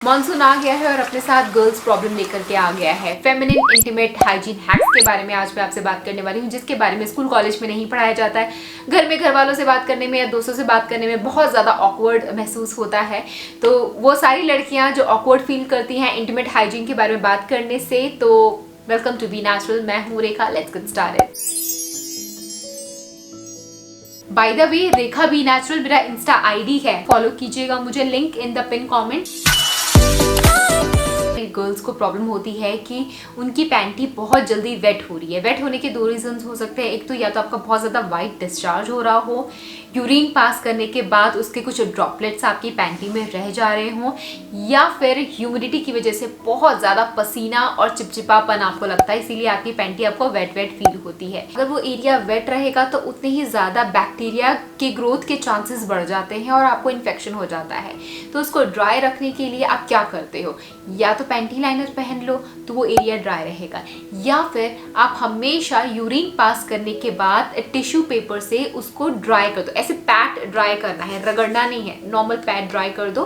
Monsoon आ गया है और अपने साथ गर्ल्स प्रॉब्लम लेकर के आ गया है। फेमिनिन इंटीमेट हाइजीन हैक्स के बारे में आज मैं आपसे बात करने वाली हूँ, जिसके बारे में स्कूल कॉलेज में नहीं पढ़ाया जाता है। घर में घर वालों से बात करने में या दोस्तों से बात करने में बहुत ज़्यादा ऑकवर्ड महसूस होता है। तो वो सारी लड़कियाँ जो ऑकवर्ड फील करती हैं इंटीमेट हाइजीन के बारे में बात करने से, तो वेलकम टू बी नेचुरल। मैं हूँ Rekha, let's get started. By the way, Rekha be natural मेरा इंस्टा आईडी है, फॉलो कीजिएगा मुझे, link in the pin comment. Girls को प्रॉब्लम होती है कि उनकी पैंटी बहुत जल्दी वेट हो रही है। वेट होने के दो रीजंस हो सकते हैं। एक तो या तो आपका बहुत ज़्यादा वाइट डिस्चार्ज हो रहा हो, यूरिन पास करने के बाद उसके कुछ ड्रॉपलेट्स आपकी पैंटी में रह जा रहे हों, या फिर ह्यूमिडिटी की वजह से बहुत ज़्यादा पसीना और चिपचिपापन आपको लगता है, इसीलिए आपकी पैंटी आपको वेट वेट फील होती है। अगर वो एरिया वेट रहेगा तो उतने ही ज़्यादा बैक्टीरिया के ग्रोथ के चांसेस बढ़ जाते हैं और आपको इन्फेक्शन हो जाता है। तो उसको ड्राई रखने के लिए आप क्या करते हो, या तो पैंटी लाइनर पहन लो तो वो एरिया ड्राई रहेगा, या फिर आप हमेशा यूरिन पास करने के बाद टिश्यू पेपर से उसको ड्राई कर दो। ऐसे पैट ड्राई करना है, रगड़ना नहीं है, नॉर्मल पैट ड्राई कर दो।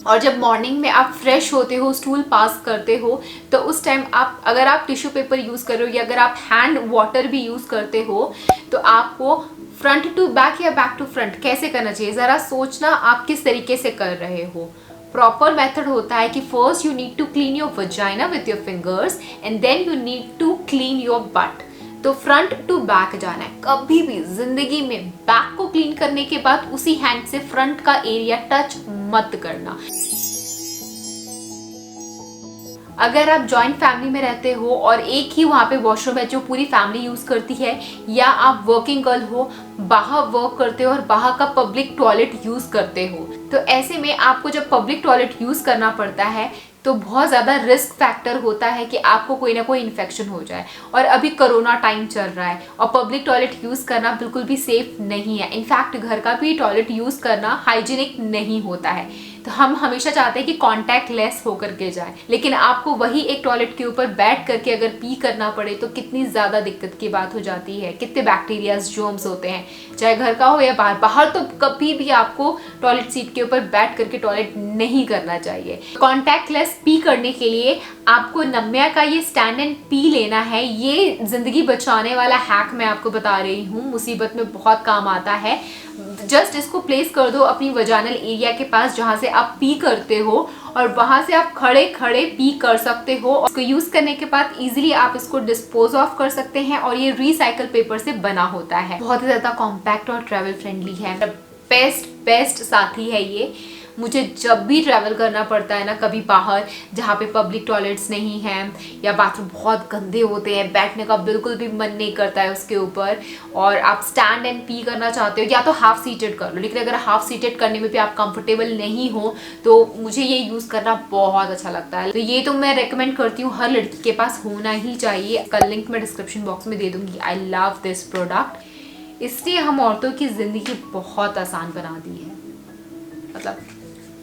और जब मॉर्निंग में आप फ्रेश होते हो, स्टूल पास करते हो, तो उस टाइम आप अगर आप टिश्यू पेपर यूज़ कर रहे हो या अगर आप हैंड वाटर भी यूज़ करते हो, तो आपको फ्रंट टू बैक या बैक टू फ्रंट कैसे करना चाहिए, ज़रा सोचना आप किस तरीके से कर रहे हो। प्रॉपर मेथड होता है कि first you need to clean your vagina with your fingers and then you need to clean your butt. तो फ्रंट टू बैक जाना है। कभी भी जिंदगी में बैक को क्लीन करने के बाद उसी हैंड से फ्रंट का एरिया टच मत करना। अगर आप जॉइंट फैमिली में रहते हो और एक ही वहाँ पे वॉशरूम है जो पूरी फैमिली यूज़ करती है, या आप वर्किंग गर्ल हो, बाहर वर्क करते हो और बाहर का पब्लिक टॉयलेट यूज़ करते हो, तो ऐसे में आपको जब पब्लिक टॉयलेट यूज़ करना पड़ता है तो बहुत ज़्यादा रिस्क फैक्टर होता है कि आपको कोई ना कोई इन्फेक्शन हो जाए। और अभी कोरोना टाइम चल रहा है और पब्लिक टॉयलेट यूज़ करना बिल्कुल भी सेफ नहीं है। इनफैक्ट घर का भी टॉयलेट यूज़ करना हाइजीनिक नहीं होता है। तो हम हमेशा चाहते हैं कि कॉन्टैक्ट लेस होकर के जाए, लेकिन आपको वही एक टॉयलेट के ऊपर बैठ करके अगर पी करना पड़े तो कितनी ज़्यादा दिक्कत की बात हो जाती है। कितने बैक्टीरियाज, जर्म्स होते हैं, चाहे घर का हो या बाहर। बाहर तो कभी भी आपको टॉयलेट सीट के ऊपर बैठ करके टॉयलेट नहीं करना चाहिए। कॉन्टैक्ट लेस पी करने के लिए आपको नम्या का ये स्टैंड एंड पी लेना है। ये जिंदगी बचाने वाला हैक मैं आपको बता रही हूँ, मुसीबत में बहुत काम आता है। जस्ट इसको प्लेस कर दो अपनी वजाइनल एरिया के पास जहाँ से आप पी करते हो, और वहाँ से आप खड़े खड़े पी कर सकते हो। इसको यूज़ करने के बाद इजीली आप इसको डिस्पोज ऑफ कर सकते हैं, और ये रिसाइकल पेपर से बना होता है। बहुत ही ज़्यादा कॉम्पैक्ट और ट्रैवल फ्रेंडली है। बेस्ट साथी है ये। मुझे जब भी ट्रैवल करना पड़ता है ना, कभी बाहर जहाँ पे पब्लिक टॉयलेट्स नहीं हैं या बाथरूम बहुत गंदे होते हैं, बैठने का बिल्कुल भी मन नहीं करता है उसके ऊपर, और आप स्टैंड एंड पी करना चाहते हो, या तो हाफ सीटेड कर लो। लेकिन अगर हाफ सीटेड करने में भी आप कंफर्टेबल नहीं हो तो मुझे ये यूज़ करना बहुत अच्छा लगता है। तो ये तो मैं रेकमेंड करती हूँ, हर लड़की के पास होना ही चाहिए। कल लिंक मैं डिस्क्रिप्शन बॉक्स में दे दूँगी। I love this product. इसने हम औरतों की ज़िंदगी बहुत आसान बना दी है। मतलब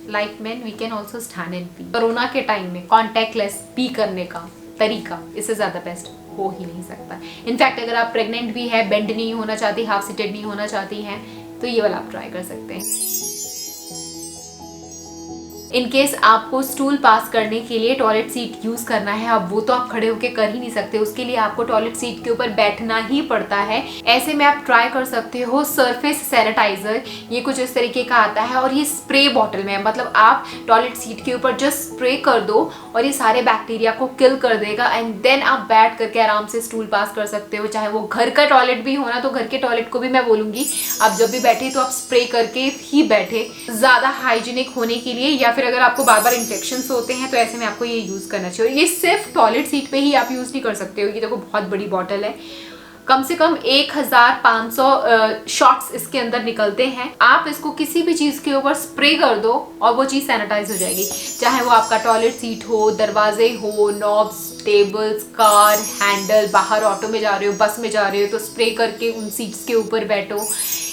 like man we can also stand and pee. Corona के टाइम में कॉन्टैक्ट लेस पी करने का तरीका इससे ज़्यादा बेस्ट हो ही नहीं सकता। इनफैक्ट अगर आप प्रेग्नेंट भी है, बेंड नहीं होना चाहती, हाफ सीटेड नहीं होना चाहती हैं, तो ये वाला आप ट्राई कर सकते हैं। इन केस आपको स्टूल पास करने के लिए टॉयलेट सीट यूज़ करना है, अब वो तो आप खड़े होकर कर ही नहीं सकते, उसके लिए आपको टॉयलेट सीट के ऊपर बैठना ही पड़ता है। ऐसे में आप ट्राई कर सकते हो सरफेस सैनिटाइजर। ये कुछ इस तरीके का आता है और ये स्प्रे बॉटल में है। मतलब आप टॉयलेट सीट के ऊपर जस्ट स्प्रे कर दो और ये सारे बैक्टीरिया को किल कर देगा, एंड देन आप बैठ करके आराम से स्टूल पास कर सकते हो। चाहे वो घर का टॉयलेट भी होना, तो घर के टॉयलेट को भी मैं बोलूँगी आप जब भी बैठे तो आप स्प्रे करके ही बैठे, ज़्यादा हाइजीनिक होने के लिए। या फिर अगर आपको बार बार इन्फेक्शंस होते हैं तो ऐसे में आपको ये यूज़ करना चाहिए। ये सिर्फ टॉयलेट सीट पे ही आप यूज़ नहीं कर सकते हो। ये देखो बहुत बड़ी बॉटल है, कम से कम 1500 शॉट्स इसके अंदर निकलते हैं। आप इसको किसी भी चीज़ के ऊपर स्प्रे कर दो और वो चीज़ सैनिटाइज हो जाएगी। चाहे वो आपका टॉयलेट सीट हो, दरवाजे हो, नॉब्स, टेबल्स, कार, हैंडल, बाहर ऑटो में जा रहे हो, बस में जा रहे हो तो स्प्रे करके उन सीट्स के ऊपर बैठो,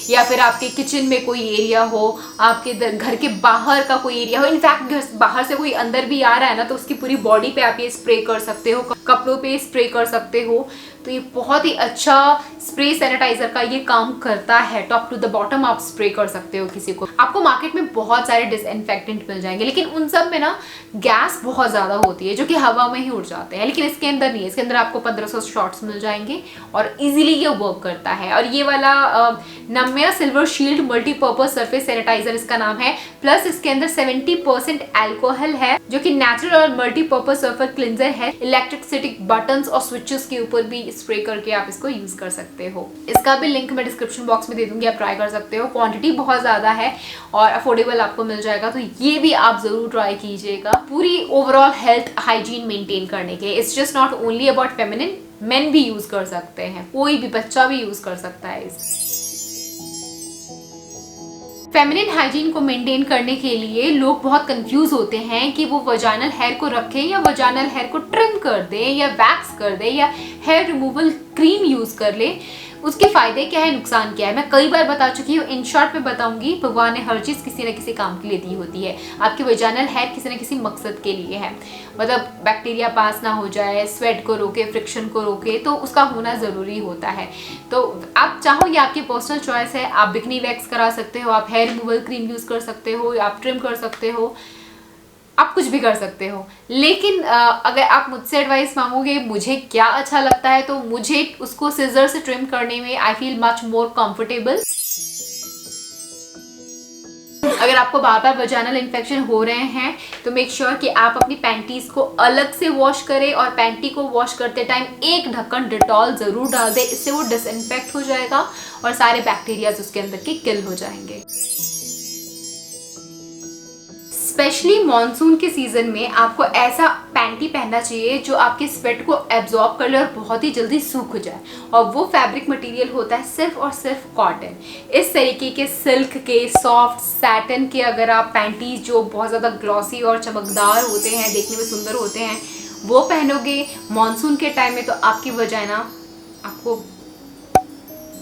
या फिर आपके किचन में कोई एरिया हो, आपके घर के बाहर का कोई एरिया हो। इनफैक्ट घर बाहर से कोई अंदर भी आ रहा है ना, तो उसकी पूरी बॉडी पे आप ये स्प्रे कर सकते हो, कपड़ों पे स्प्रे कर सकते हो। तो ये बहुत ही अच्छा स्प्रे सैनिटाइजर का ये काम करता है। टॉप टू द बॉटम आप स्प्रे कर सकते हो किसी को। आपको मार्केट में बहुत सारे डिसइंफेक्टेंट मिल जाएंगे, लेकिन उन सब में ना गैस बहुत ज्यादा होती है जो कि हवा में ही उड़ जाते हैं, लेकिन इसके अंदर नहीं है। इसके अंदर आपको 1500 शॉट्स मिल जाएंगे और इजीली ये वर्क करता है। और ये वाला Namya silver shield multipurpose surface sanitiser इसका नाम है। प्लस इसके अंदर 70% अल्कोहल है जो कि नेचुरल और मल्टीपर्पज सरफेस क्लींजर है। इलेक्ट्रिसिटी बटन्स और स्विचेस के ऊपर भी स्प्रे करके आप इसको यूज कर सकते हो। इसका भी लिंक मैं डिस्क्रिप्शन बॉक्स में दे दूंगी, आप ट्राई कर सकते हो। क्वांटिटी बहुत ज्यादा है और अफोर्डेबल आपको मिल जाएगा, तो ये भी आप जरूर ट्राई कीजिएगा पूरी ओवरऑल हेल्थ हाइजीन मेंटेन करने के लिए। It's just not only about feminine, main भी यूज कर सकते हैं, कोई भी बच्चा भी यूज कर सकता है इस। फेमिनिन हाइजीन को मेंटेन करने के लिए लोग बहुत कंफ्यूज होते हैं कि वो वजाइनल हेयर को रखें या वजाइनल हेयर को ट्रिम कर दें या वैक्स कर दें या हेयर रिमूवल क्रीम यूज कर ले। उसके फायदे क्या है, नुकसान क्या है, मैं कई बार बता चुकी हूँ। इन शॉर्ट में बताऊंगी। भगवान ने हर चीज किसी न किसी काम के लिए दी होती है। आपकी वजाइनल हेयर किसी न किसी मकसद के लिए है, मतलब बैक्टीरिया पास ना हो जाए, स्वेट को रोके, फ्रिक्शन को रोके, तो उसका होना जरूरी होता है। तो आप चाहो, ये आपकी पर्सनल चॉइस है। आप बिकनी वैक्स करा सकते हो, आप हेयर रिमूवल क्रीम यूज कर सकते हो, आप ट्रिम कर सकते हो, आप कुछ भी कर सकते हो। लेकिन अगर आप मुझसे एडवाइस मांगोगे मुझे क्या अच्छा लगता है, तो मुझे उसको सिजर से ट्रिम करने में I feel much more comfortable. अगर आपको बार बार वजाइनल इन्फेक्शन हो रहे हैं तो मेक श्योर कि आप अपनी पैंटीज को अलग से वॉश करें और पैंटी को वॉश करते टाइम एक ढक्कन डिटॉल जरूर डाल दें। इससे वो डिसइंफेक्ट हो जाएगा और सारे बैक्टीरियाज उसके अंदर के किल हो जाएंगे। स्पेशली मॉनसून के सीजन में आपको ऐसा पैंटी पहनना चाहिए जो आपके स्वेट को एब्जॉर्ब कर ले और बहुत ही जल्दी सूख जाए। और वो फैब्रिक मटेरियल होता है सिर्फ और सिर्फ कॉटन। इस तरीके के सिल्क के, सॉफ्ट सैटन के अगर आप पैंटीज जो बहुत ज़्यादा ग्लॉसी और चमकदार होते हैं, देखने में सुंदर होते हैं, वो पहनोगे मॉनसून के टाइम में, तो आपकी वजाइना आपको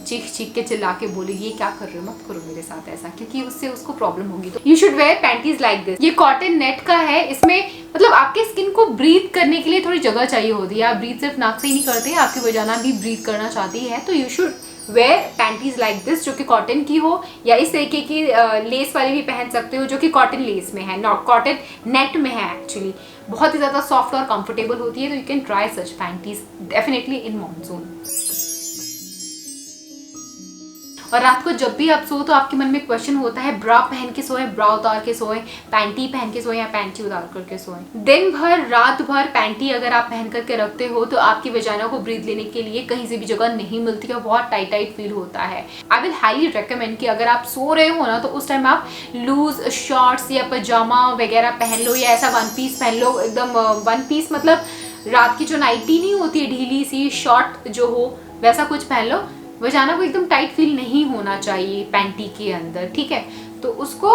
चीख चीख के चिल्ला के बोलेगी ये क्या कर रहे हो, मत करो मेरे साथ ऐसा, क्योंकि उससे उसको प्रॉब्लम होगी। तो you should wear panties like this. ये कॉटन नेट का है। इसमें मतलब आपके स्किन को ब्रीथ करने के लिए थोड़ी जगह चाहिए होती है। आप ब्रीथ सिर्फ नाक से ही नहीं करते, आपकी वजाइना भी ब्रीथ करना चाहती है। तो you should wear panties like this जो कि कॉटन की हो, या इस तरीके की लेस वाली भी पहन सकते हो जो कि कॉटन लेस में है, नॉट कॉटन नेट में है। एक्चुअली बहुत ही ज्यादा सॉफ्ट और कंफर्टेबल होती है। तो you can try such panties definitely in monsoon. और रात को जब भी आप सो तो आपके मन में क्वेश्चन होता है, ब्रा पहन के सोए, ब्रा उतार के सोए, पैंटी पहन के सोए या पैंटी उतार करके सोए। दिन भर रात भर पैंटी अगर आप पहन करके रखते हो तो आपकी वजाइना को ब्रीथ लेने के लिए कहीं से भी जगह नहीं मिलती है, बहुत टाइट टाइट फील होता है। आई विल हाईली रिकमेंड कि अगर आप सो रहे हो ना तो उस टाइम आप लूज शॉर्ट्स या पजामा वगैरह पहन लो, या ऐसा वन पीस पहन लो। एकदम वन पीस मतलब रात की जो नाइटी नहीं होती है, ढीली सी शॉर्ट जो हो, वैसा कुछ पहन लो। वजाइना को एकदम टाइट फील नहीं होना चाहिए पैंटी के अंदर, ठीक है। तो उसको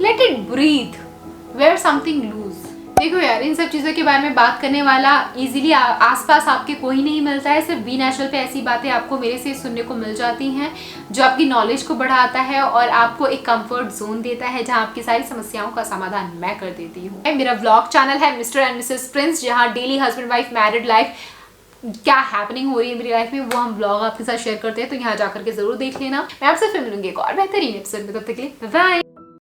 let it breathe, wear something loose. देखो यार, इन सब चीज़ों के बारे में बात करने वाला इजीली आसपास आपके कोई नहीं मिलता है। सिर्फ बी नेचुरल पे ऐसी बातें आपको मेरे से सुनने को मिल जाती हैं जो आपकी नॉलेज को बढ़ाता है और आपको एक कंफर्ट जोन देता है जहां आपकी सारी समस्याओं का समाधान मैं कर देती हूँ। मेरा व्लॉग चैनल है मिस्टर एंड मिसेस प्रिंस, जहाँ daily husband wife married life क्या हैपनिंग हो रही है मेरी लाइफ में, वो हम ब्लॉग आपके साथ शेयर करते हैं। तो यहाँ जाकर के जरूर देख लेना। मैं आपसे फिर मिलूंगी एक और बेहतरीन एपिसोड में। तब तक के लिए बाय।